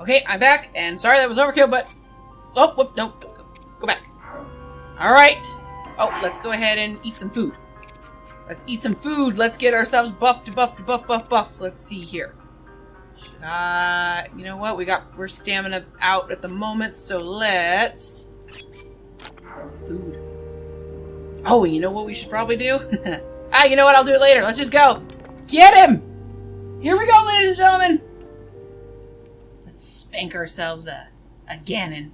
Okay, I'm back, and sorry that was overkill, but... Oh, whoop, no, go back. Alright. Oh, let's go ahead and eat some food. Let's eat some food. Let's get ourselves buff. Let's see here. Should I... You know what? We're stamina out at the moment, so let's... Food. Oh, you know what we should probably do? You know what? I'll do it later. Let's just go. Get him! Here we go, ladies and gentlemen. Let's spank ourselves a Ganon.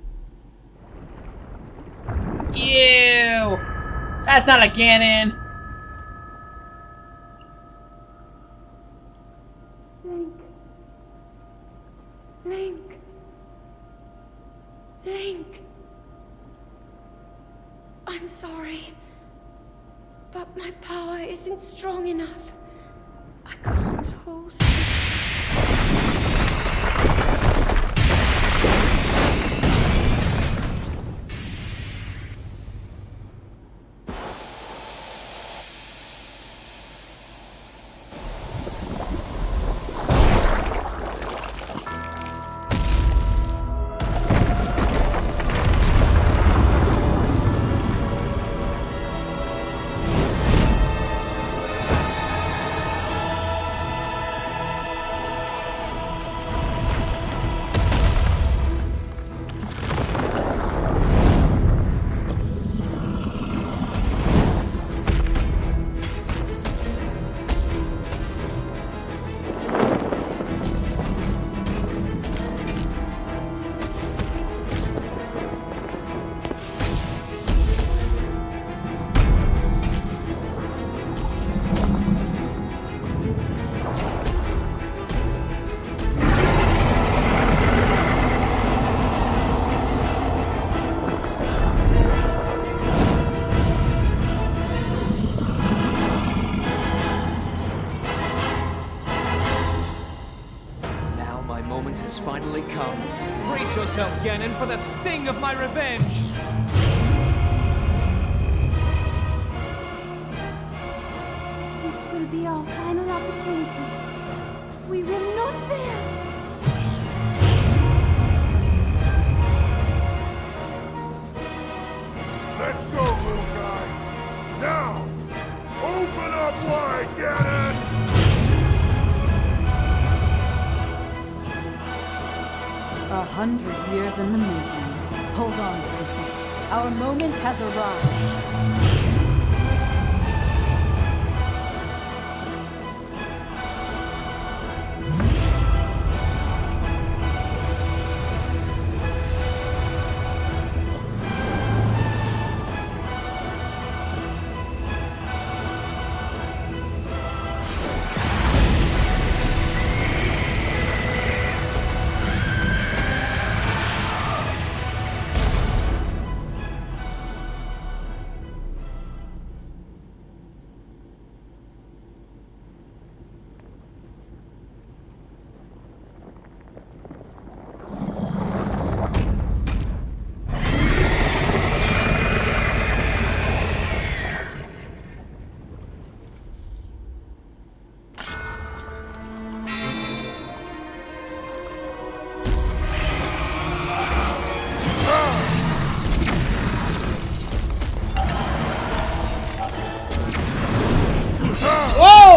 Ew! That's not a Ganon! Link. I'm sorry, but my power isn't strong enough. I can't hold it. Finally come. Brace yourself, Ganon, for the sting of my revenge! This will be our final opportunity. We will not fail. Let's go, little guy. Now, open up wide, Ganon! 100 years in the making. Hold on, Princess. Our moment has arrived.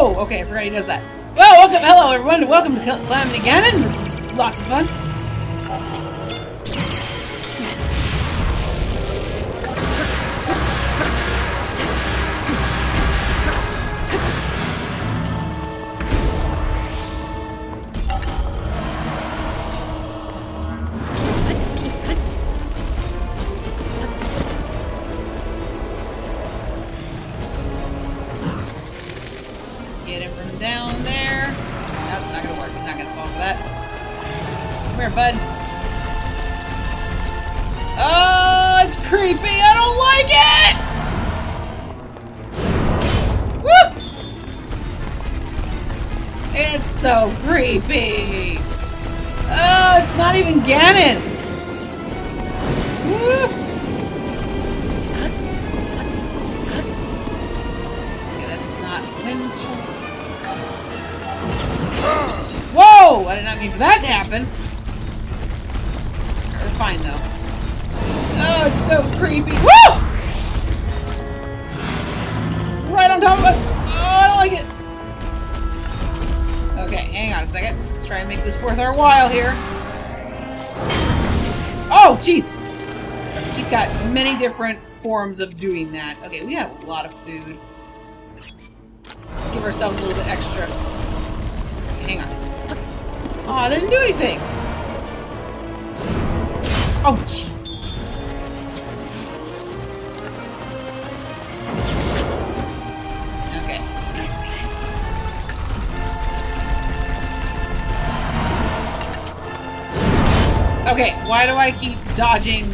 Okay, I forgot he does that. Well, hello everyone, welcome to Calamity Ganon. This is lots of fun. Get him from down there. That's not gonna work. He's not gonna fall for that. Come here, bud. Oh, it's creepy. I don't like it! Woo! It's so creepy. Oh, it's not even Ganon. Woo! Whoa! I did not mean for that to happen. so creepy. Woo! Right on top of us. Oh, I don't like it. Okay, hang on a second. Let's try and make this worth our while here. Oh, jeez. He's got many different forms of doing that. Okay, we have a lot of food. Let's give ourselves a little bit extra. Hang on. Oh, I didn't do anything. Oh, jeez. Okay, let's see. Okay, why do I keep dodging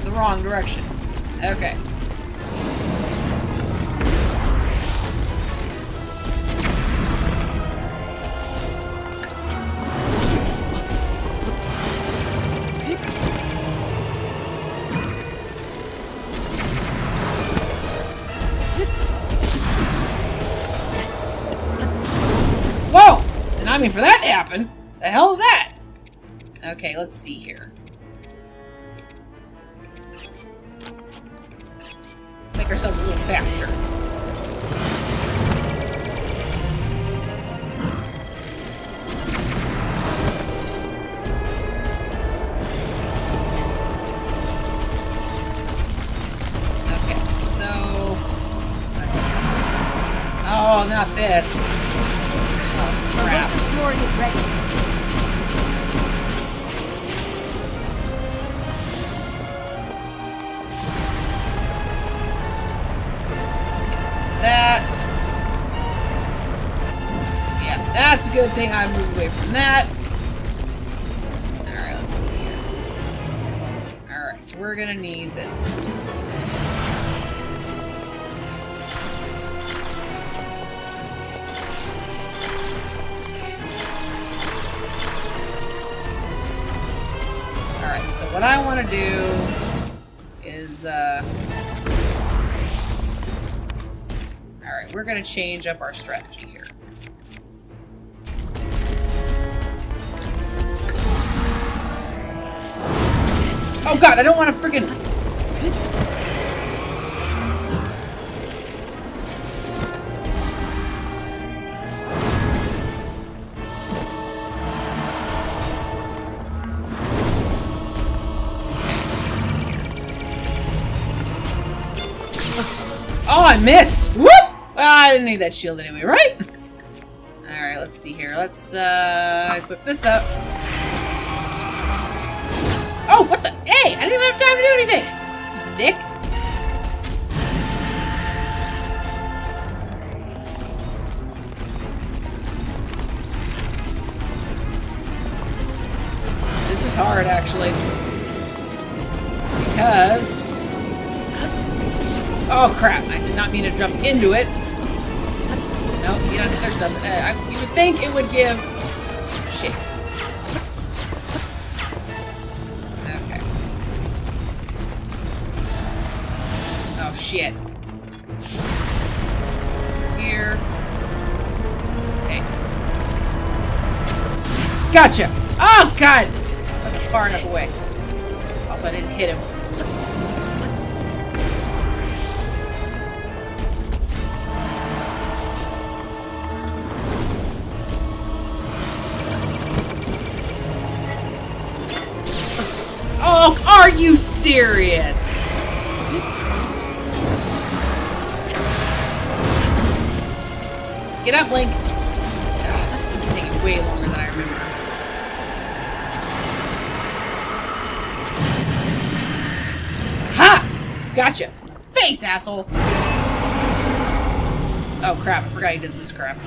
the wrong direction? Okay. Whoa! And I mean, for that to happen, the hell is that? Okay, let's see here. Let's make ourselves a little faster. Okay, so let's see. Oh, not this. Oh, crap. The story is ready. That. Yeah, that's a good thing I moved away from that. Alright, let's see here. Alright, so we're gonna need this. Alright, so what I want to do is, alright, we're going to change up our strategy here. Oh god, I don't want to friggin'... Oh, I missed! Whoop! Well, I didn't need that shield anyway, right? Alright, let's see here. Let's, equip this up. Oh, what the? Hey! I didn't even have time to do anything! Dick. This is hard, actually. Because... Oh crap, I did not mean to jump into it. No, you don't, there's nothing. You would think it would give... Shit. Okay. Oh shit. Here. Okay. Gotcha! Oh god! I wasn't far enough away. Also, I didn't hit him. Oh, are you serious? Get up, Link. Oh, this is taking way longer than I remember. Ha! Gotcha. Face, asshole. Oh, crap. I forgot he does this crap.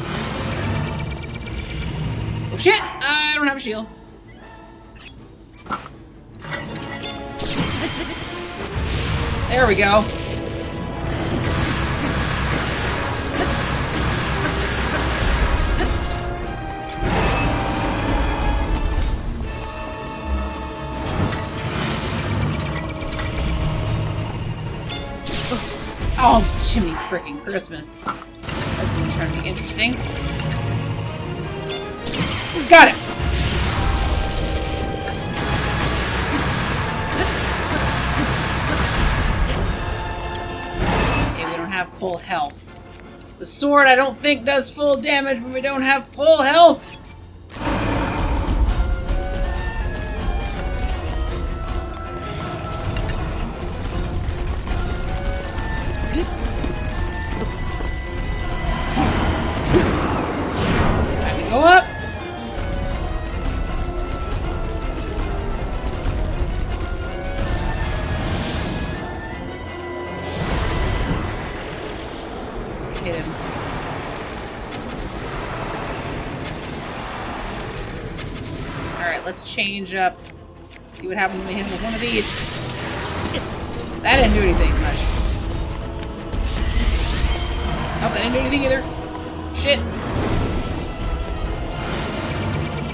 Oh, shit. I don't have a shield. There we go. Oh, Jiminy frickin' Christmas. This is trying to be interesting. Got it! full health. The sword I don't think does full damage when we don't have full health. Go up. Hit him. Alright, let's change up. See what happens when we hit him with one of these. That didn't do anything much. Oh, that didn't do anything either. Shit.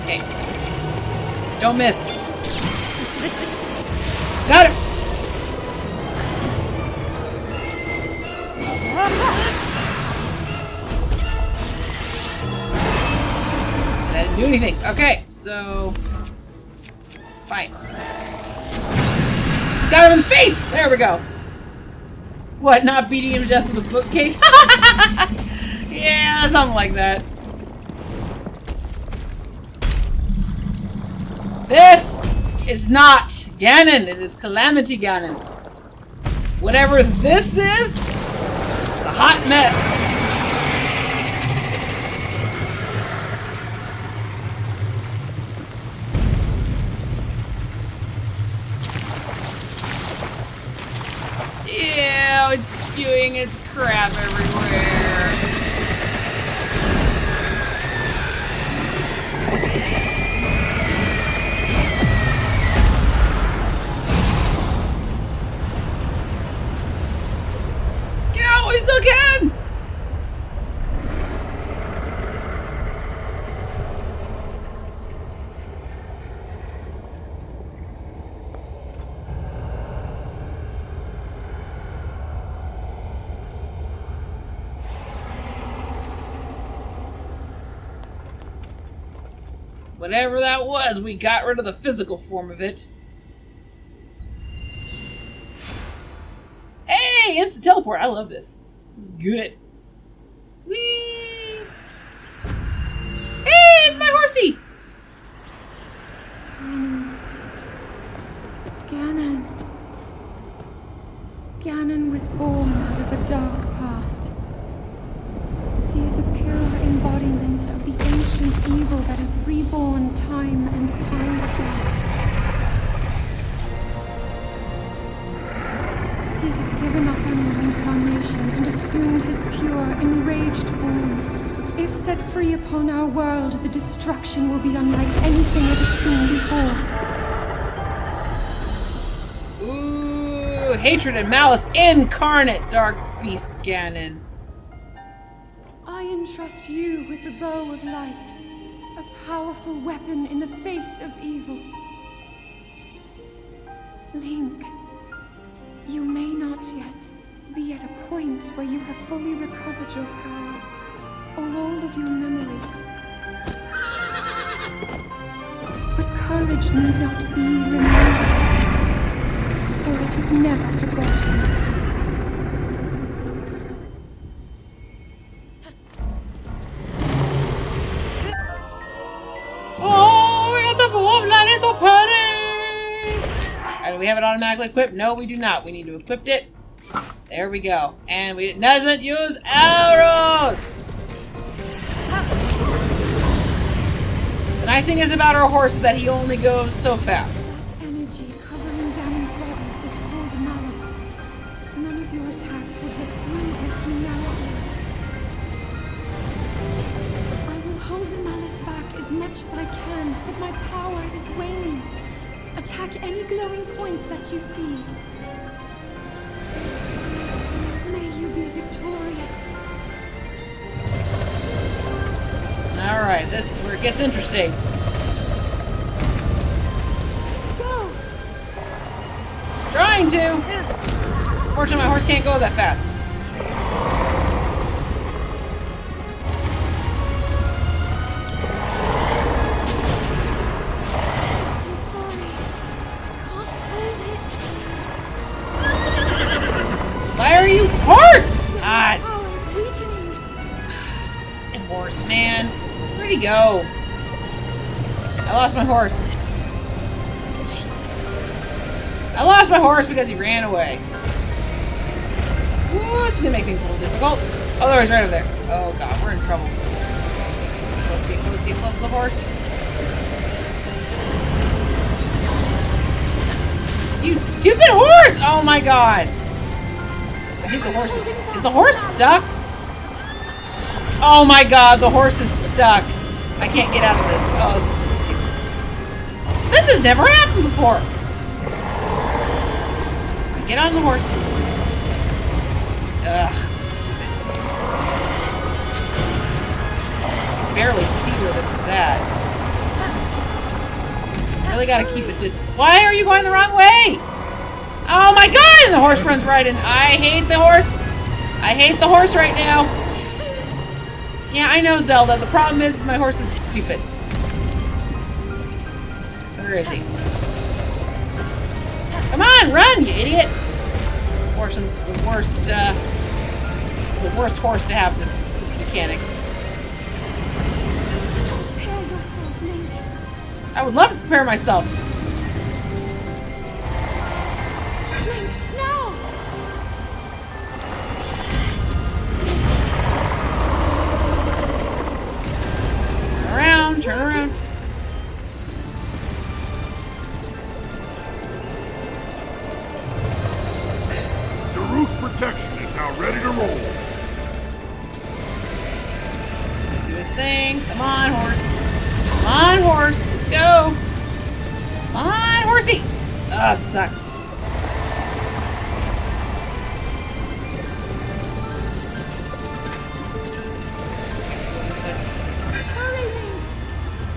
Okay. Don't miss. Got him! That didn't do anything. Okay, so... Fine. Got him in the face! There we go. What, not beating him to death with a bookcase? Yeah, something like that. This is not Ganon. It is Calamity Ganon. Whatever this is, it's a hot mess. Ew, it's spewing its crap everywhere. We still can! Whatever that was, we got rid of the physical form of it. Hey! Instant teleport! I love this. This is good. Whee! Hey! It's my horsey! Ganon. Ganon was born out of a dark past. He is a pure embodiment of the ancient evil that is reborn time and time again. He has given up on reincarnation and assumed his pure, enraged form. If set free upon our world, the destruction will be unlike anything ever seen before. Ooh, hatred and malice incarnate, Dark Beast Ganon. I entrust you with the bow of light, a powerful weapon in the face of evil. Link, you may not yet be at a point where you have fully recovered your power, or all of your memories. But courage need not be remembered, for it is never forgotten. Oh, we got the wolf line, it's so pretty! Do we have it automatically equipped? No, we do not. We need to equip it. There we go. And it doesn't use arrows! The nice thing is about our horse is that he only goes so fast. That energy covering Ganon's body is called malice. None of your attacks will get through as he now is. I will hold the malice back as much as I can, but my power is waning. Attack any glowing points that you see. May you be victorious. Alright, this is where it gets interesting. Go! Trying to! Fortunately, my horse can't go that fast. Why are you horse? God man. Where'd he go? I lost my horse. Jesus. I lost my horse because he ran away. Ooh, it's gonna make things a little difficult. Oh, there he's right over there. Oh god, we're in trouble. Get close to the horse. You stupid horse! Oh my god. I think the horse is the horse stuck? Oh my god, the horse is stuck. I can't get out of this. Oh, this is stupid. This has never happened before. Get on the horse. Ugh, stupid. I can barely see where this is at. I really gotta keep a distance. Why are you going the wrong way? Oh my god! And the horse runs right in. I hate the horse. I hate the horse right now. Yeah, I know, Zelda. The problem is my horse is stupid. Where is he? Come on, run, you idiot! Fortune's the worst, it's the worst horse to have this mechanic. Prepare yourself, Link. I would love to prepare myself. Link, no! Turn around. The roof protection is now ready to roll. Do his thing. Come on, horse. Come on, horse. Let's go. Come on, horsey. Ugh, sucks.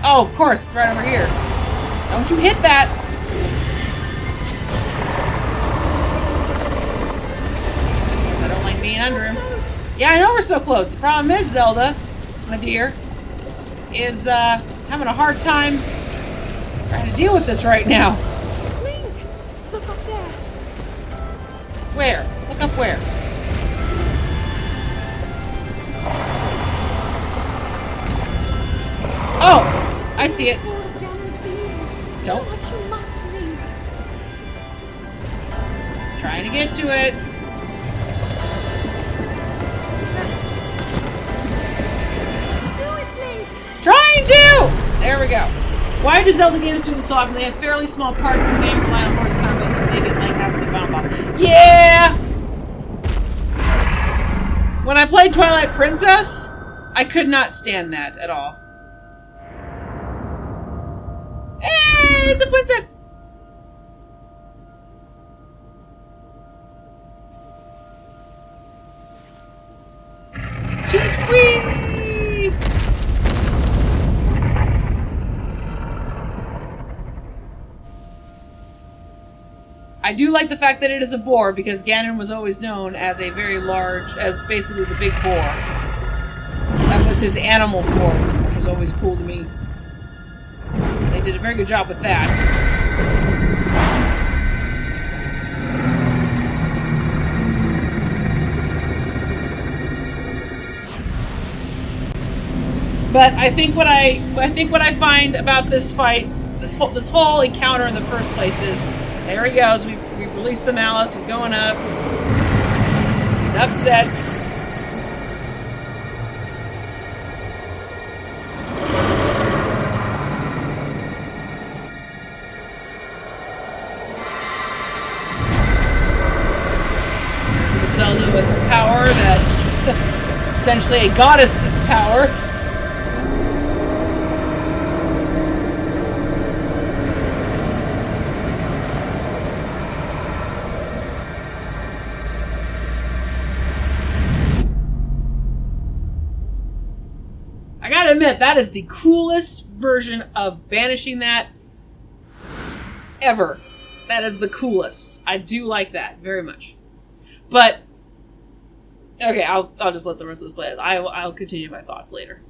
Oh, of course, it's right over here. Don't you hit that! I don't like being under him. Yeah, I know we're so close. The problem is, Zelda, my dear, is having a hard time trying to deal with this right now. Link! Look up there! Where? Look up where? Oh! I see it. Don't. But you must, Link. Trying to get to it. Do it, Link! Trying to! There we go. Why do Zelda games do this so often? They have fairly small parts of the game rely on horse combat and make it like having the final boss. Yeah! When I played Twilight Princess, I could not stand that at all. Hey, it's a princess! She's free! I do like the fact that it is a boar because Ganon was always known as a very large, as basically the big boar. That was his animal form, which was always cool to me. They did a very good job with that. But I think what I find about this fight, this whole encounter in the first place is, there he goes. We've released the malice. He's going up. He's upset. Zelda with power that is essentially a goddess's power. I gotta admit, that is the coolest version of banishing that ever. That is the coolest. I do like that very much. But okay, I'll just let the rest of this play. I'll continue my thoughts later.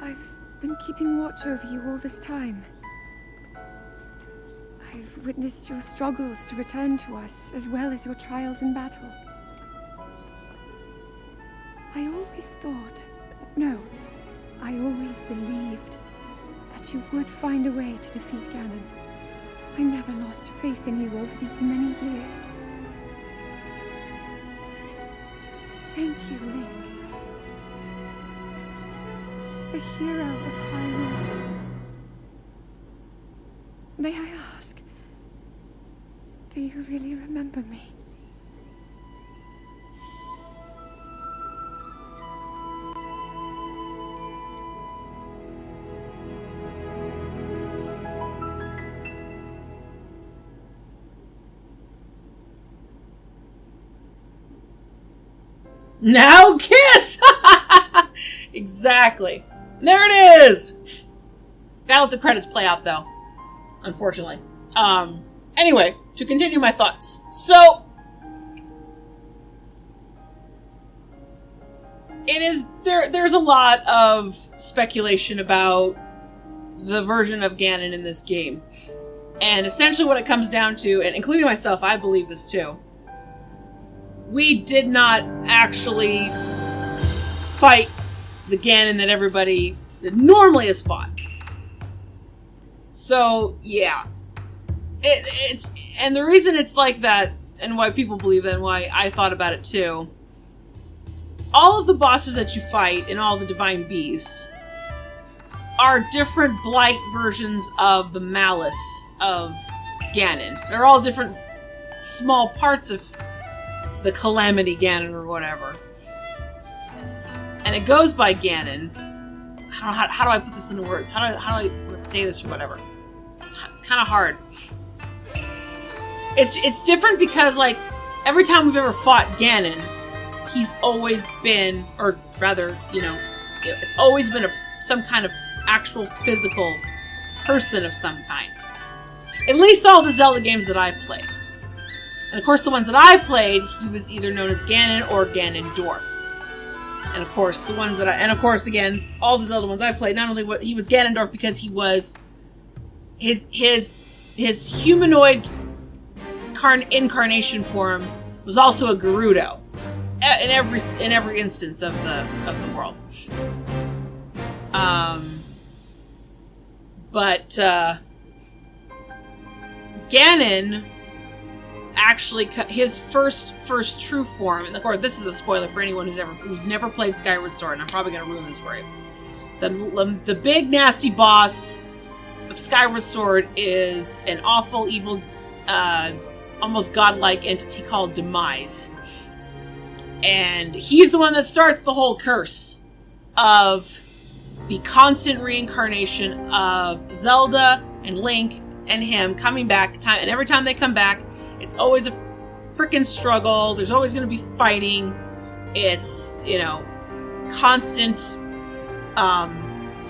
I've been keeping watch over you all this time. I've witnessed your struggles to return to us, as well as your trials in battle. I always thought, no, I always believed that you would find a way to defeat Ganon. I never lost faith in you over these many years. Thank you, Link. The hero of Hyrule. May I ask, do you really remember me? Now kiss! Exactly. There it is! Gotta let the credits play out, though. Unfortunately. Anyway, to continue my thoughts. So, it is, there's a lot of speculation about the version of Ganon in this game. And essentially what it comes down to, and including myself, I believe this too, we did not actually fight the Ganon that everybody that normally has fought. So, yeah. It's and the reason it's like that, and why people believe that, and why I thought about it too, all of the bosses that you fight in all the Divine Beasts are different blight versions of the malice of Ganon. They're all different small parts of the Calamity Ganon or whatever. And it goes by Ganon. How do I put this into words? How do I want to say this or whatever? It's kind of hard. It's different because, like, every time we've ever fought Ganon, he's always been, or rather, you know, it's always been some kind of actual physical person of some kind. At least all the Zelda games that I've played. And of course, the ones that I played, he was either known as Ganon or Ganondorf. And of course, the ones that and of course, again, all the Zelda ones I played, not only he was Ganondorf because he was his humanoid incarnation form was also a Gerudo in every instance of the world. But Ganon actually his first true form, and of course this is a spoiler for anyone who's never played Skyward Sword, and I'm probably going to ruin this for you. The big nasty boss of Skyward Sword is an awful, evil, almost godlike entity called Demise, and he's the one that starts the whole curse of the constant reincarnation of Zelda and Link and him coming back and every time they come back, it's always a freaking struggle. There's always going to be fighting. It's, you know, constant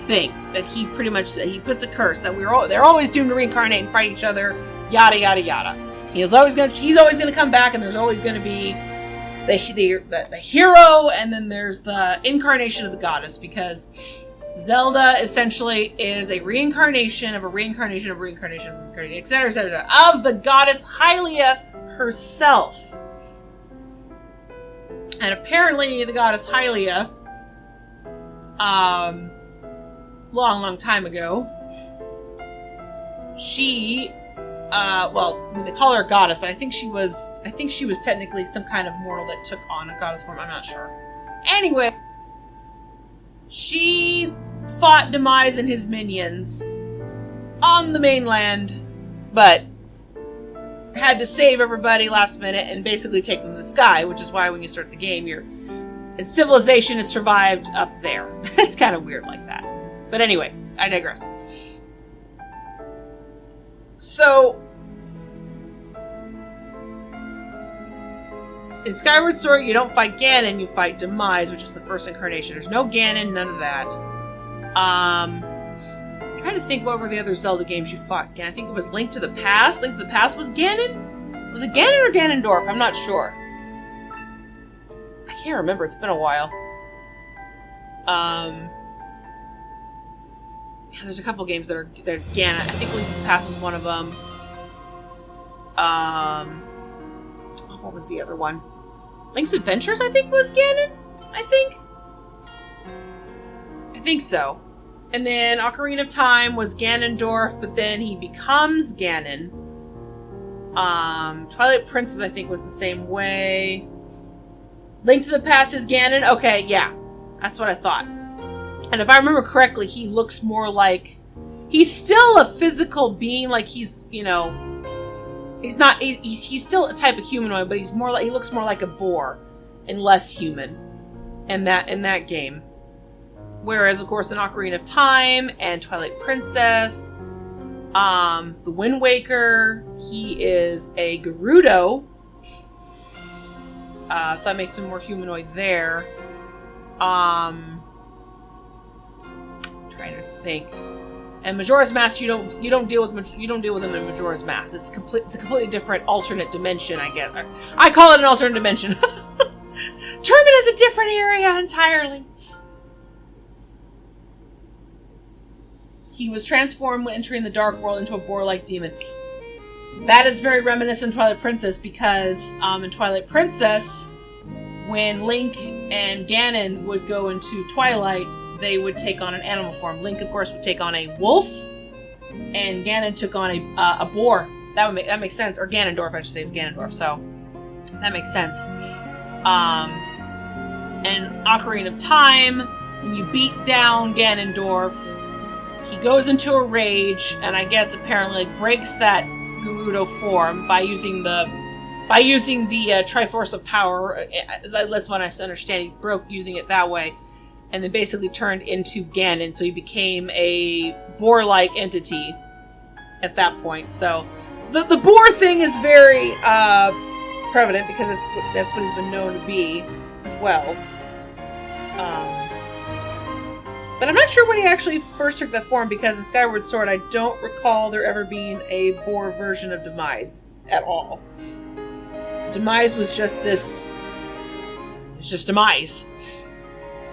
thing that he pretty much he puts a curse that they're always doomed to reincarnate and fight each other. Yada yada yada. He's always gonna come back, and there's always going to be the hero, and then there's the incarnation of the goddess, because Zelda essentially is a reincarnation of a reincarnation of a reincarnation of a reincarnation, etc., etc., of the goddess Hylia herself. And apparently the goddess Hylia, long time ago, she, well, they call her a goddess, but I think she was technically some kind of mortal that took on a goddess form, I'm not sure. Anyway, she fought Demise and his minions on the mainland, but had to save everybody last minute and basically take them to the sky, which is why when you start the game, and civilization has survived up there. It's kind of weird like that. But anyway, I digress. So, in Skyward Sword, you don't fight Ganon, you fight Demise, which is the first incarnation. There's no Ganon, none of that. I'm trying to think what were the other Zelda games you fought. I think it was Link to the Past. Link to the Past was Ganon? Was it Ganon or Ganondorf? I'm not sure. I can't remember. It's been a while. Yeah, there's a couple games that's Ganon. I think Link to the Past was one of them. What was the other one? Link's Adventures, I think, was Ganon? I think so. And then Ocarina of Time was Ganondorf, but then he becomes Ganon. Twilight Princess, I think, was the same way. Link to the Past is Ganon? Okay, yeah. That's what I thought. And if I remember correctly, he looks more like... He's still a physical being, like he's, you know... He's not... He's still a type of humanoid, but he looks more like a boar and less human in that game. Whereas, of course, in Ocarina of Time and Twilight Princess, the Wind Waker, he is a Gerudo. So that makes him more humanoid there. Trying to think. And Majora's Mask, you don't deal with him in Majora's Mask. It's a completely different alternate dimension, I guess. I call it an alternate dimension. Termin is a different area entirely. He was transformed when entering the Dark World into a boar-like demon. That is very reminiscent of Twilight Princess because in Twilight Princess, when Link and Ganon would go into Twilight, they would take on an animal form. Link, of course, would take on a wolf, and Ganon took on a boar. That makes sense. Or Ganondorf, I should say, it's Ganondorf. So that makes sense. And Ocarina of Time, when you beat down Ganondorf, he goes into a rage, and I guess apparently breaks that Gerudo form by using the Triforce of Power. That's what I understand. He broke using it that way, and then basically turned into Ganon. So he became a boar-like entity at that point. So the boar thing is very prevalent because that's what he's been known to be as well. But I'm not sure when he actually first took that form, because in Skyward Sword, I don't recall there ever being a boar version of Demise at all. Demise was just it's just Demise.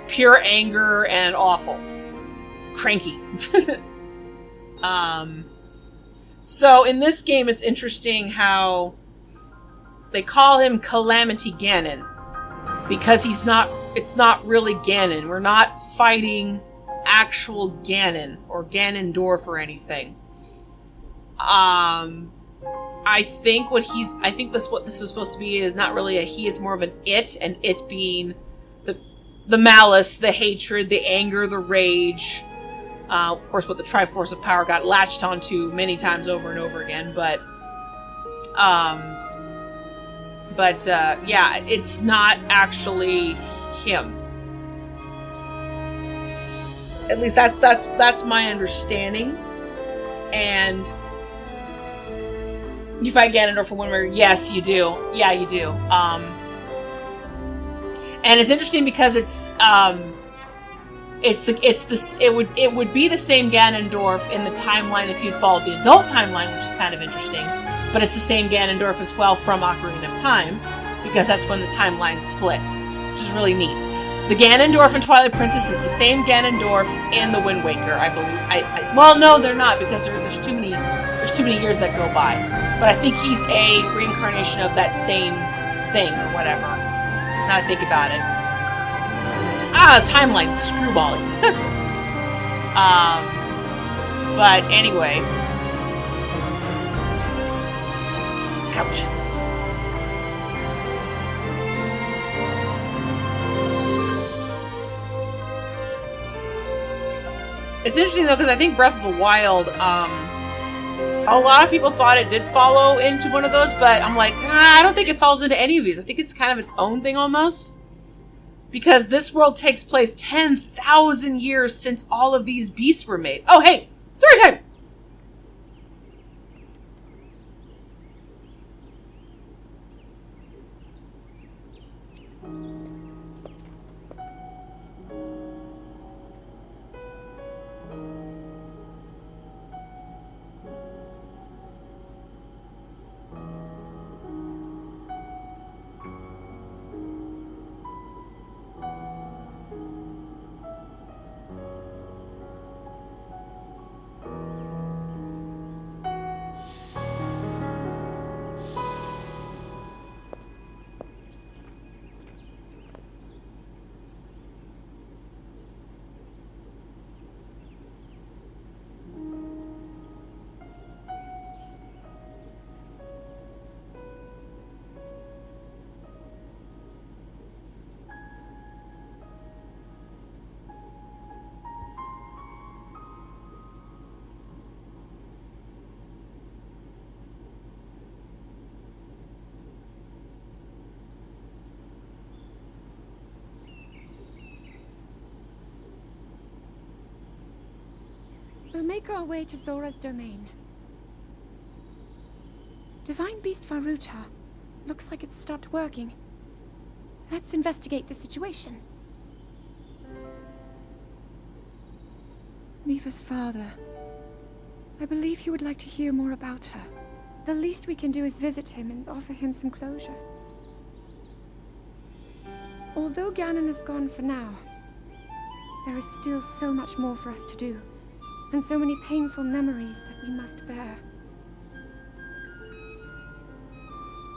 Pure anger and awful. Cranky. So in this game, it's interesting how they call him Calamity Ganon, because it's not really Ganon. We're not fighting actual Ganon or Ganondorf or anything. I think what this was supposed to be is not really a he, it's more of an it, and it being the malice, the hatred, the anger, the rage. Of course, what the Triforce of Power got latched onto many times over and over again, but yeah, it's not actually him. At least that's my understanding. And you fight Ganondorf for Wind Waker. Yes, you do. Yeah, you do. And it's interesting because it would be the same Ganondorf in the timeline if you'd followed the adult timeline, which is kind of interesting. But it's the same Ganondorf as well from Ocarina of Time, because that's when the timeline split, which is really neat. The Ganondorf in Twilight Princess is the same Ganondorf in the Wind Waker, I believe. Well, no, they're not, because there's too many years that go by. But I think he's a reincarnation of that same thing or whatever. Now I think about it. Timeline's screwballing. But anyway. Ouch. It's interesting though, because I think Breath of the Wild, a lot of people thought it did follow into one of those, but I'm like, I don't think it falls into any of these. I think it's kind of its own thing almost. Because this world takes place 10,000 years since all of these beasts were made. Oh, hey! Story time! We'll make our way to Zora's domain. Divine Beast Varuta. Looks like it's stopped working. Let's investigate the situation. Miva's father. I believe he would like to hear more about her. The least we can do is visit him and offer him some closure. Although Ganon is gone for now, there is still so much more for us to do, and so many painful memories that we must bear.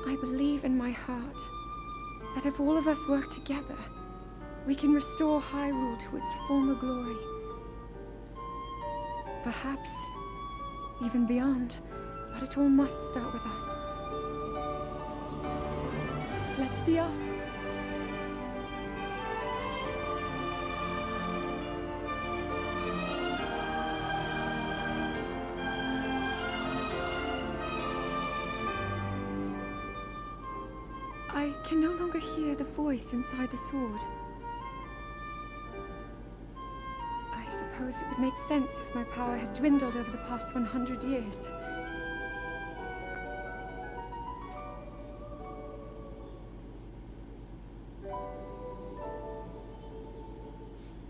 I believe in my heart that if all of us work together, we can restore Hyrule to its former glory. Perhaps even beyond, but it all must start with us. Let's be off. I can no longer hear the voice inside the sword. I suppose it would make sense if my power had dwindled over the past 100 years.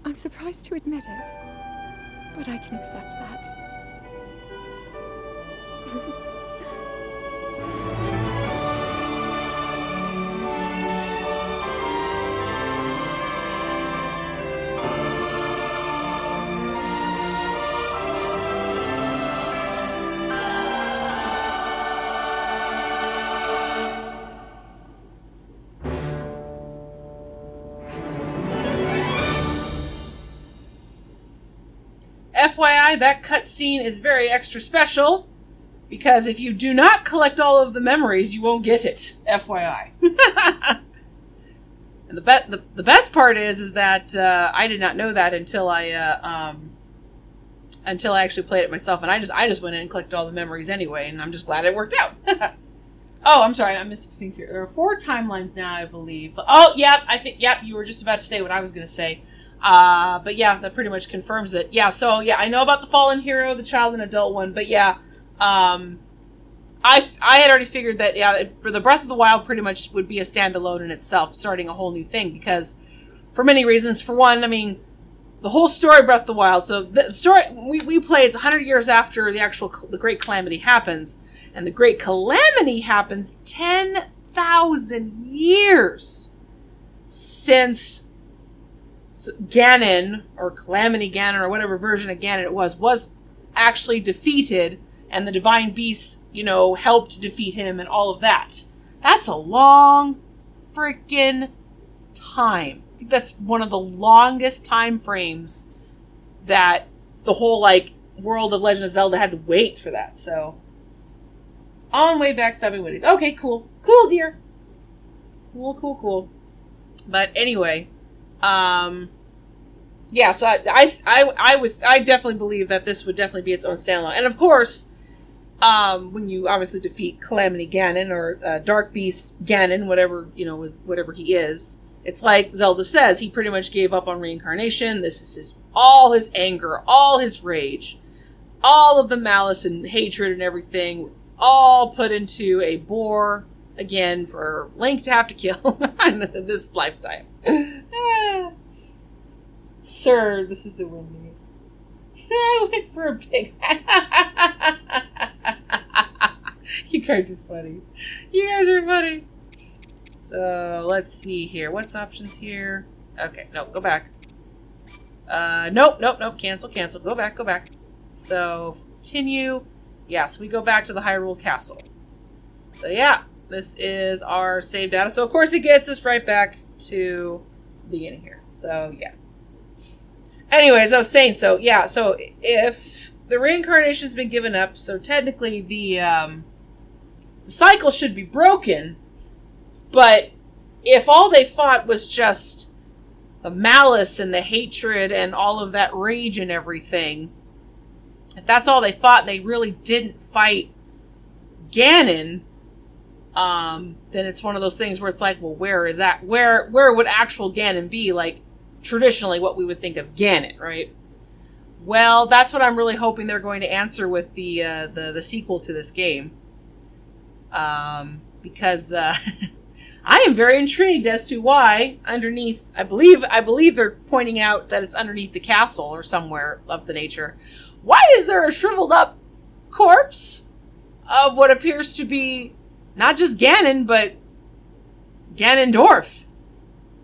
I'm surprised to admit it, but I can accept that. FYI, that cutscene is very extra special, because if you do not collect all of the memories, you won't get it. FYI. And the best part is that I did not know that until I actually played it myself, and I just went in and collected all the memories anyway, and I'm just glad it worked out. Oh, I'm sorry, I missed things here. There are 4 timelines now, I believe. Oh, yeah, you were just about to say what I was going to say. But yeah, that pretty much confirms it. Yeah, so yeah, I know about the fallen hero, the child and adult one, but yeah, I had already figured that, yeah, the Breath of the Wild pretty much would be a standalone in itself, starting a whole new thing, because for many reasons. For one, I mean, the whole story of Breath of the Wild, so the story, we play, it's 100 years after the Great Calamity happens, and the Great Calamity happens 10,000 years since Ganon, or Calamity Ganon, or whatever version of Ganon it was actually defeated, and the Divine Beasts, helped defeat him and all of that. That's a long freaking time. I think that's one of the longest time frames that the whole, world of Legend of Zelda had to wait for that, so. On way back 7 Witties. Okay, cool. Cool, dear. Cool. But anyway, yeah, so I definitely believe that this would definitely be its own standalone. And of course, when you obviously defeat Calamity Ganon, or Dark Beast Ganon, whatever he is, it's like Zelda says, he pretty much gave up on reincarnation. This is all his anger, all his rage, all of the malice and hatred and everything, all put into a boar, again, for Link to have to kill in this lifetime. Sir, this is a Wendy's. I went for a big... You guys are funny. So, let's see here. What's options here? Okay, no, go back. Nope. Cancel. Go back. So, continue. Yeah, so we go back to the Hyrule Castle. So, yeah, this is our save data. So, of course, it gets us right back to the beginning here. So, yeah. Anyways, I was saying, so if the reincarnation's been given up, so technically the cycle should be broken, but if all they fought was just the malice and the hatred and all of that rage and everything, if that's all they fought and they really didn't fight Ganon, then it's one of those things where it's like, well, where would actual Ganon be, traditionally what we would think of Ganon, right? Well, that's what I'm really hoping they're going to answer with the sequel to this game. Because I am very intrigued as to why underneath, I believe they're pointing out that it's underneath the castle or somewhere of the nature. Why is there a shriveled up corpse of what appears to be not just Ganon, but Ganondorf?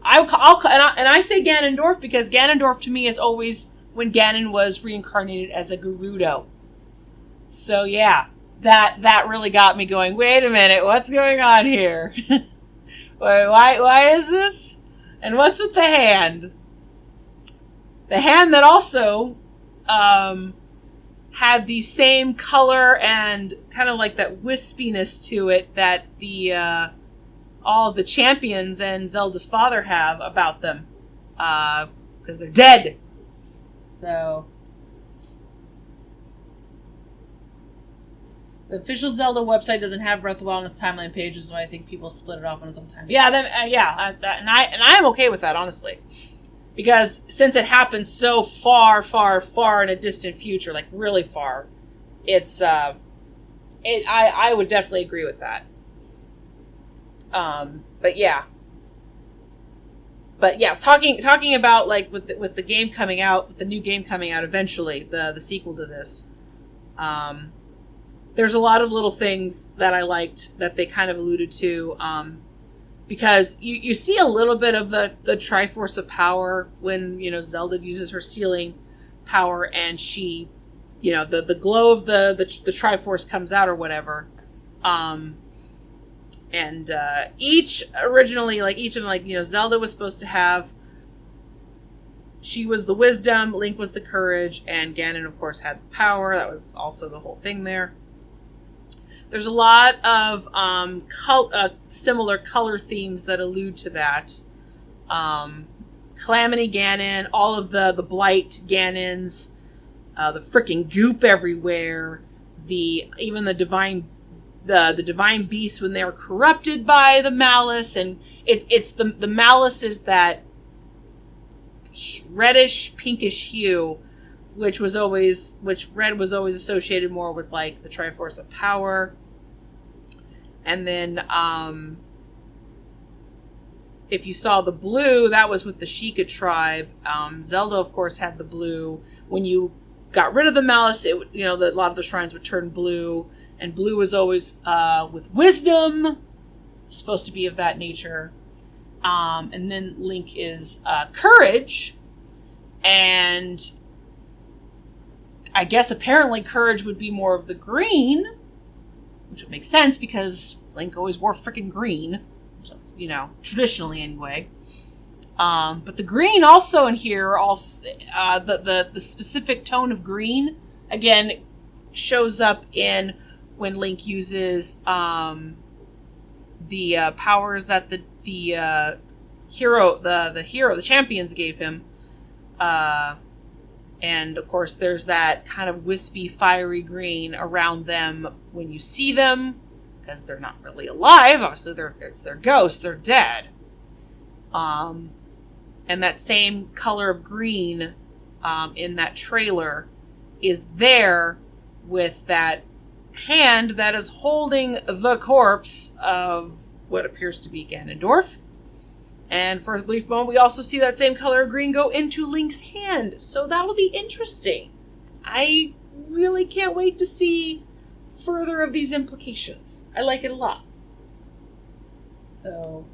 I say Ganondorf because Ganondorf to me is always when Ganon was reincarnated as a Gerudo. So yeah, that really got me going, wait a minute, what's going on here? why is this? And what's with the hand? The hand that also had the same color and kind of like that wispiness to it that all the champions and Zelda's father have about them. Because they're dead. So the official Zelda website doesn't have Breath of the Wild on its timeline pages, so I think people split it off on its own time. Yeah, and I am okay with that, honestly, because since it happened so far in a distant future, like really far, it's I would definitely agree with that. But yeah, talking about like with the game coming out, with the new game coming out eventually, the sequel to this, there's a lot of little things that I liked that they kind of alluded to, because you see a little bit of the Triforce of Power when, Zelda uses her sealing power and she, the glow of the Triforce comes out or whatever. And each of them, Zelda was supposed to have, she was the wisdom, Link was the courage, and Ganon, of course, had the power. That was also the whole thing there. There's a lot of similar color themes that allude to that. Calamity Ganon, all of the Blight Ganons, the freaking goop everywhere, even the divine beasts when they were corrupted by the malice, and it's the malice is that reddish pinkish hue, which red was always associated more with like the Triforce of Power. And then if you saw the blue, that was with the Sheikah tribe. Zelda, of course, had the blue. When you got rid of the malice, a lot of the shrines would turn blue. And blue was always with wisdom, supposed to be of that nature. And then Link is courage. And I guess apparently courage would be more of the green, which would make sense because Link always wore freaking green. Just, traditionally anyway. But the green also in here, the specific tone of green, again, shows up in when Link uses the powers that the champions gave him. And of course there's that kind of wispy, fiery green around them when you see them, because they're not really alive. Obviously it's their ghosts, they're dead. And that same color of green in that trailer is there with that hand that is holding the corpse of what appears to be Ganondorf. And for a brief moment, we also see that same color of green go into Link's hand. So that'll be interesting. I really can't wait to see further of these implications. I like it a lot. So,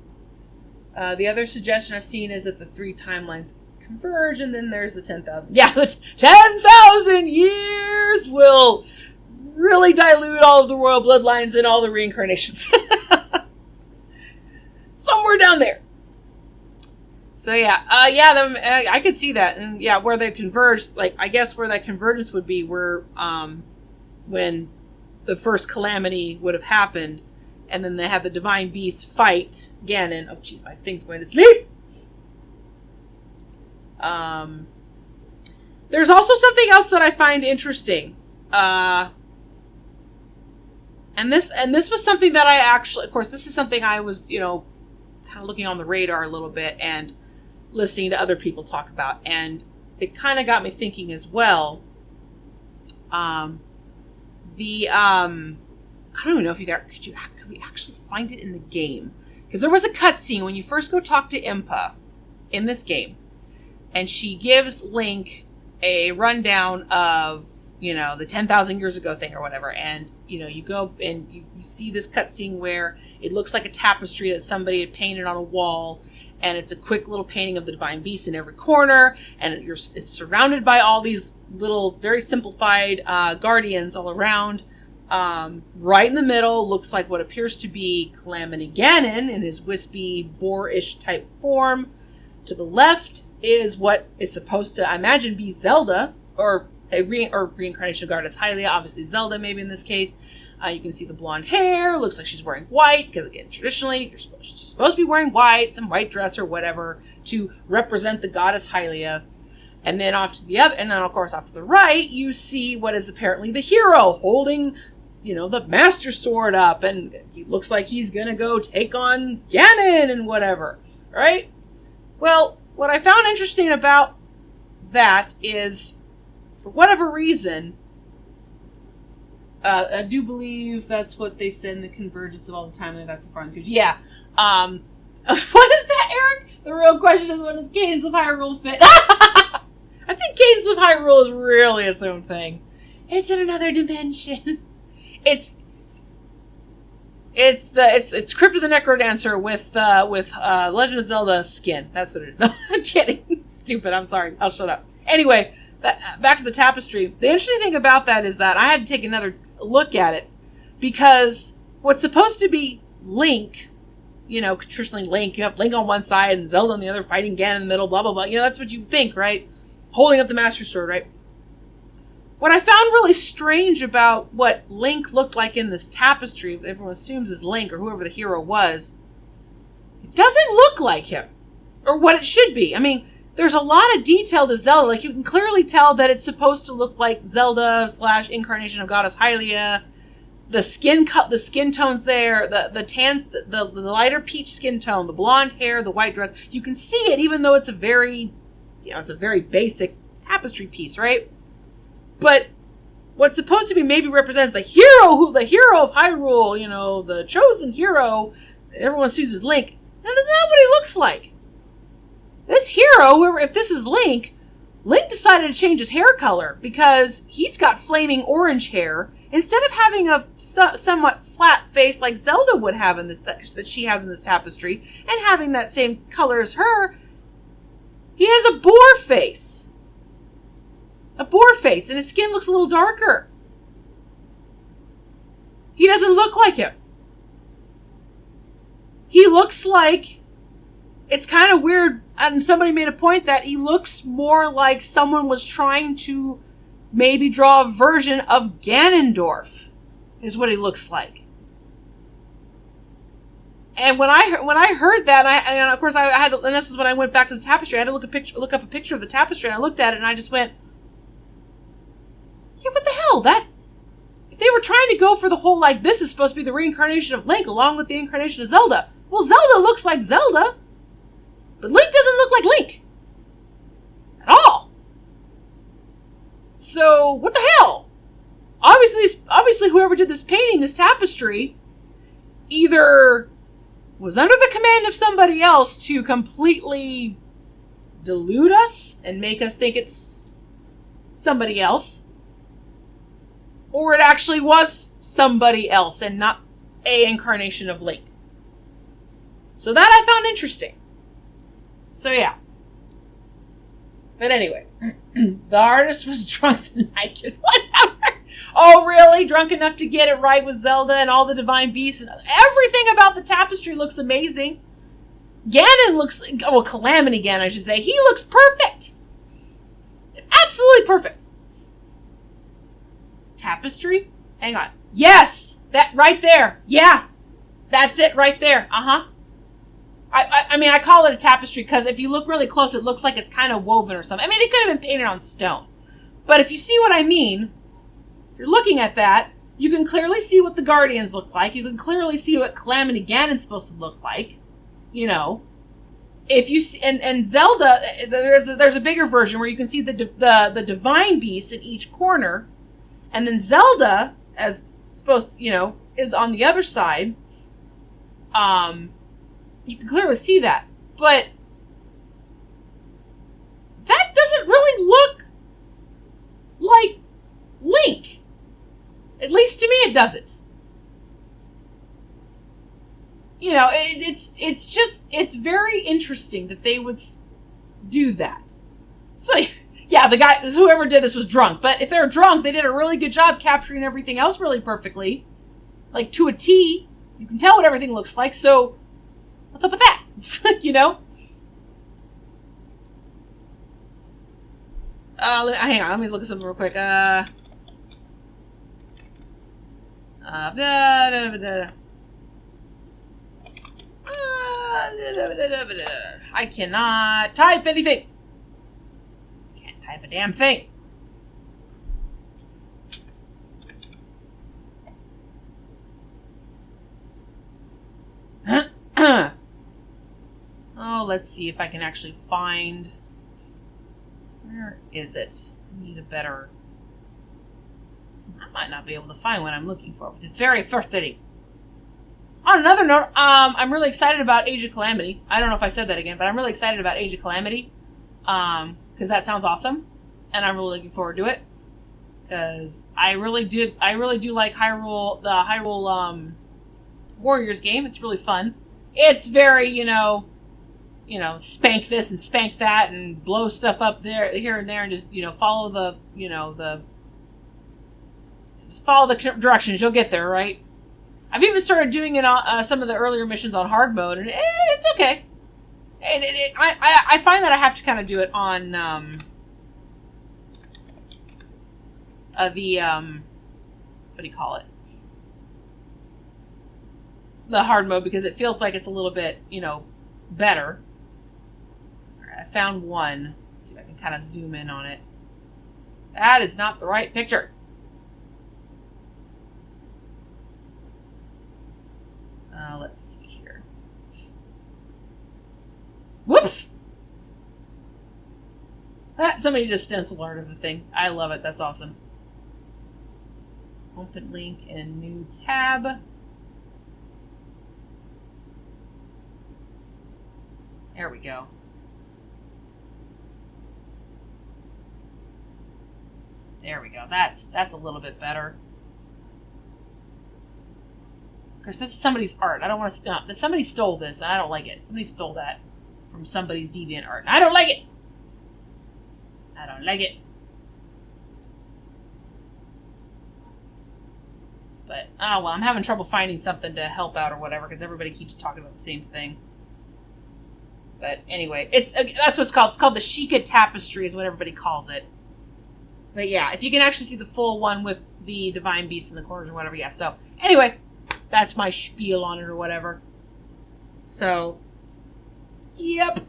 the other suggestion I've seen is that the 3 timelines converge, and then there's the 10,000. Yeah, the 10,000 years will really dilute all of the royal bloodlines and all the reincarnations. Somewhere down there. So I could see that, and where they converge, like I guess where that convergence would be, where when the first calamity would have happened, and then they had the divine beast fight Ganon. Oh, jeez, my thing's going to sleep. There's also something else that I find interesting, and this was something that I actually, of course, this is something I was, kind of looking on the radar a little bit and listening to other people talk about. And it kind of got me thinking as well. I don't even know if could we actually find it in the game? Because there was a cutscene when you first go talk to Impa in this game, and she gives Link a rundown of, the 10,000 years ago thing or whatever, and, you go and you see this cutscene where it looks like a tapestry that somebody had painted on a wall, and it's a quick little painting of the Divine Beast in every corner, and it's surrounded by all these little, very simplified guardians all around. Right in the middle looks like what appears to be Calamity Ganon in his wispy, boar-ish type form. To the left is what is supposed to, I imagine, be Zelda, or reincarnation of Goddess Hylia, obviously Zelda maybe in this case. You can see the blonde hair, looks like she's wearing white, because again, traditionally, she's supposed to be wearing white, some white dress or whatever, to represent the Goddess Hylia. And then off to the other, and then of course off to the right, you see what is apparently the hero holding, the Master Sword up, and he looks like he's gonna go take on Ganon and whatever, right? Well, what I found interesting about that is, for whatever reason, I do believe that's what they said in the Convergence of All the Time, and that's the far in the future. Yeah. What is that, Eric? The real question is, when does Cadence of Hyrule fit? I think Cadence of Hyrule is really its own thing. It's in another dimension. It's Crypt of the Necrodancer with Legend of Zelda skin. That's what it is. No, I'm kidding. Stupid. I'm sorry. I'll shut up. Anyway, back to the tapestry. The interesting thing about that is that I had to take another look at it, because what's supposed to be Link, traditionally Link, you have Link on one side and Zelda on the other fighting Ganon in the middle, blah, blah, blah. That's what you think, right? Holding up the Master Sword, right? What I found really strange about what Link looked like in this tapestry, everyone assumes is Link or whoever the hero was, it doesn't look like him, or what it should be. I mean, there's a lot of detail to Zelda. Like, you can clearly tell that it's supposed to look like Zelda / incarnation of Goddess Hylia. The skin tones there, the tans, the lighter peach skin tone, the blonde hair, the white dress. You can see it, even though it's a very, it's a very basic tapestry piece, right? But what's supposed to be maybe represents the hero of Hyrule, the chosen hero that everyone sees as Link. That is not what he looks like. This hero, if this is Link decided to change his hair color because he's got flaming orange hair. Instead of having a somewhat flat face like Zelda would have in this, that she has in this tapestry, and having that same color as her, he has a boar face. A boar face, and his skin looks a little darker. He doesn't look like him. He looks like, it's kind of weird, and somebody made a point that he looks more like someone was trying to maybe draw a version of Ganondorf, is what he looks like. And when I heard that, and of course I had to, and this is when I went back to the tapestry, I had to look up a picture of the tapestry, and I looked at it, and I just went, yeah, what the hell? If they were trying to go for the whole, like, this is supposed to be the reincarnation of Link along with the incarnation of Zelda. Well, Zelda looks like Zelda, but Link doesn't look like Link. At all. So, what the hell? Obviously whoever did this painting, this tapestry, either was under the command of somebody else to completely delude us and make us think it's somebody else, or it actually was somebody else and not a incarnation of Link. So that I found interesting. So yeah. But anyway, the artist was drunk the night and whatever. Oh, really? Drunk enough to get it right with Zelda and all the divine beasts and everything about the tapestry looks amazing. Ganon looks, well, Calamity Ganon, I should say. He looks perfect. Absolutely perfect. Tapestry? Hang on. Yes! That right there. Yeah. That's it right there. Uh-huh. I mean, I call it a tapestry because if you look really close, it looks like it's kind of woven or something. I mean, it could have been painted on stone. But if you see what I mean, if you're looking at that, you can clearly see what the Guardians look like. You can clearly see what Calamity Ganon's supposed to look like. if you see, and Zelda, there's a bigger version where you can see the divine beast in each corner, and then Zelda, as supposed to, is on the other side. You can clearly see that, but that doesn't really look like Link. At least to me, it doesn't. It's very interesting that they would do that. So, yeah, whoever did this was drunk. But if they're drunk, they did a really good job capturing everything else really perfectly. Like, to a T. You can tell what everything looks like, so what's up with that? Hang on, let me look at something real quick. I cannot type anything. Can't type a damn thing. Oh, let's see if I can actually find... Where is it? I need a better... I might not be able to find what I'm looking for, but it's very frustrating. On another note, I'm really excited about Age of Calamity. I don't know if I said that again, but I'm really excited about Age of Calamity. Because that sounds awesome. And I'm really looking forward to it. Because I really do like the Hyrule Warriors game. It's really fun. It's very, spank this and spank that and blow stuff up here and there and just, follow just follow the directions. You'll get there, right? I've even started doing it on some of the earlier missions on hard mode, and it's okay. And I find that I have to kind of do it on what do you call it? The hard mode, because it feels like it's a little bit, better. Alright, I found one. Let's see if I can kind of zoom in on it. That is not the right picture. Let's see here. Whoops! Somebody did a stencil art of the thing. I love it. That's awesome. Open link in new tab. There we go. There we go. That's a little bit better. Because this is somebody's art. I don't want to stump. Somebody stole this, and I don't like it. Somebody stole that from somebody's deviant art. And I don't like it! I don't like it. But, oh well, I'm having trouble finding something to help out or whatever, because everybody keeps talking about the same thing. But anyway, that's what it's called. It's called the Sheikah Tapestry is what everybody calls it. But yeah, if you can actually see the full one with the Divine Beast in the corners or whatever, yeah. So, anyway, that's my spiel on it or whatever. So, yep.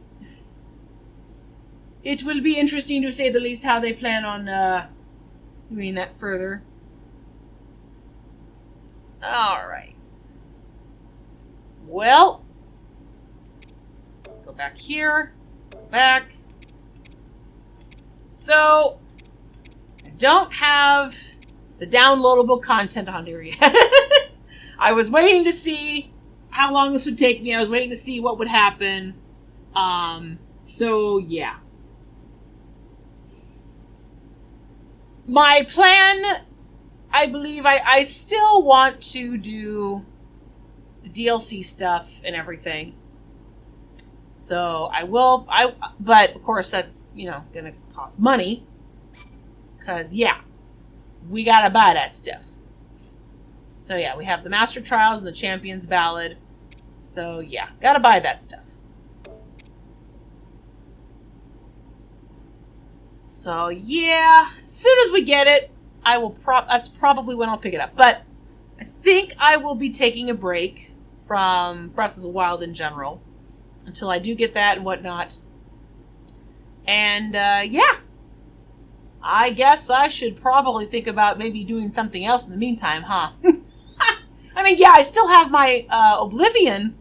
It will be interesting to say the least how they plan on doing that further. Alright. Well, go back here. Go back. So, I don't have the downloadable content on here yet. I was waiting to see how long this would take me. I was waiting to see what would happen. So, yeah. My plan, I believe, I still want to do the DLC stuff and everything. So, but of course that's, gonna cost money. Cause, yeah, we gotta buy that stuff. So, yeah, we have the Master Trials and the Champion's Ballad. So, yeah, gotta buy that stuff. So, yeah, as soon as we get it, that's probably when I'll pick it up. But I think I will be taking a break from Breath of the Wild in general until I do get that and whatnot. And, yeah. I guess I should probably think about maybe doing something else in the meantime, huh? I mean, yeah, I still have my Oblivion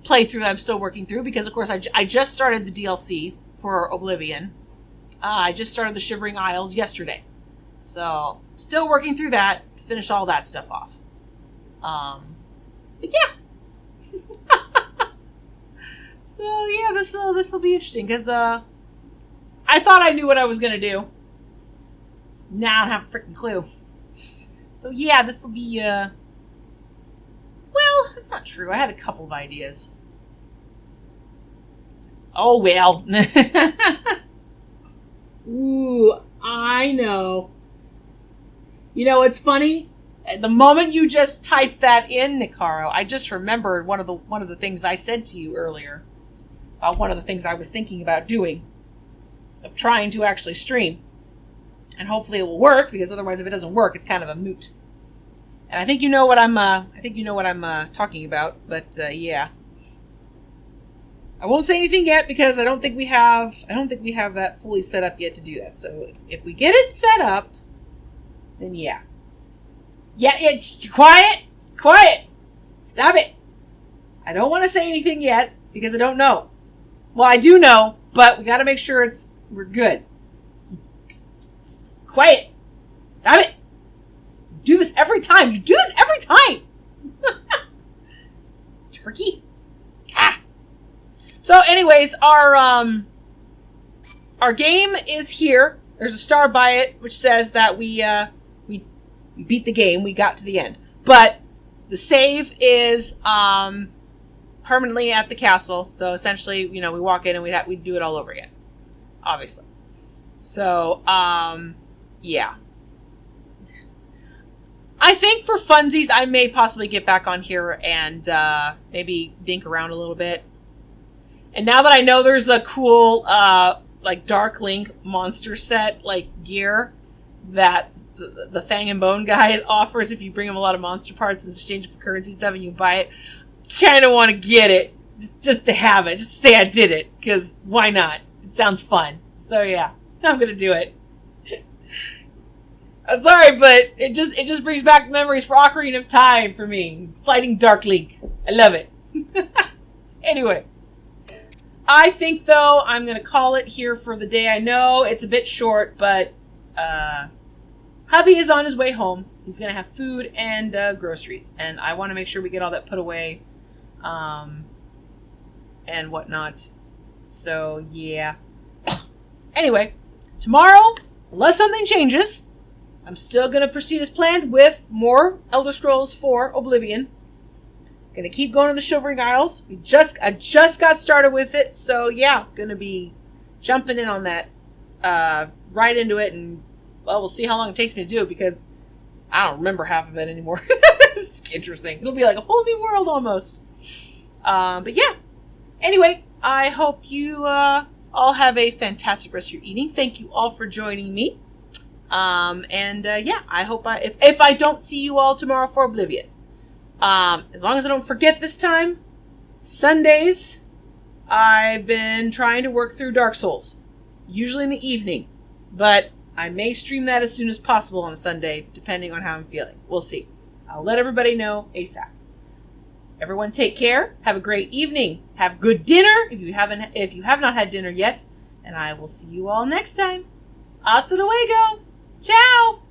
playthrough that I'm still working through because, of course, I just started the DLCs for Oblivion. I just started the Shivering Isles yesterday. So, still working through that to finish all that stuff off. But yeah. So, yeah, this'll be interesting because, I thought I knew what I was going to do. Now I don't have a freaking clue. So, yeah, this'll be, well, that's not true. I had a couple of ideas. Oh, well. Ooh, I know. You know, it's funny. At the moment you just typed that in, Nicaro, I just remembered one of the things I said to you earlier. One of the things I was thinking about doing. Of trying to actually stream. And hopefully it will work, because otherwise if it doesn't work, it's kind of a moot. And I think you know what I'm talking about, but yeah. I won't say anything yet because I don't think we have that fully set up yet to do that. So if we get it set up, then yeah. Yeah, it's quiet. It's quiet. Stop it. I don't want to say anything yet because I don't know. Well, I do know, but we got to make sure we're good. Quiet. Stop it. You do this every time. You do this every time. Turkey. Ah. So, anyways, our game is here. There's a star by it which says that we beat the game. We got to the end. But the save is permanently at the castle. So essentially, we walk in and we do it all over again. Obviously. So, yeah. I think for funsies, I may possibly get back on here and maybe dink around a little bit. And now that I know there's a cool, Dark Link monster set, gear that the Fang and Bone guy offers if you bring him a lot of monster parts in exchange for currency stuff and you buy it. Kind of want to get it just to have it, just to say I did it, because why not? It sounds fun. So yeah, I'm gonna do it. I'm sorry, but it just brings back memories for Ocarina of Time for me. Fighting Dark Link. I love it. Anyway. I think, though, I'm going to call it here for the day. I know it's a bit short, but hubby is on his way home. He's going to have food and groceries. And I want to make sure we get all that put away and whatnot. So, yeah. Anyway, tomorrow, unless something changes, I'm still going to proceed as planned with more Elder Scrolls 4 Oblivion. Gonna keep going to the Shivering Isles. I just got started with it, so yeah, gonna be jumping in on that right into it, and well, we'll see how long it takes me to do it because I don't remember half of it anymore. It's interesting. It'll be like a whole new world almost. But yeah. Anyway, I hope you all have a fantastic rest of your evening. Thank you all for joining me. Yeah, I hope if I don't see you all tomorrow for Oblivion. As long as I don't forget this time, Sundays, I've been trying to work through Dark Souls. Usually in the evening. But I may stream that as soon as possible on a Sunday, depending on how I'm feeling. We'll see. I'll let everybody know ASAP. Everyone take care. Have a great evening. Have good dinner if you have not had dinner yet. And I will see you all next time. Hasta luego. Ciao.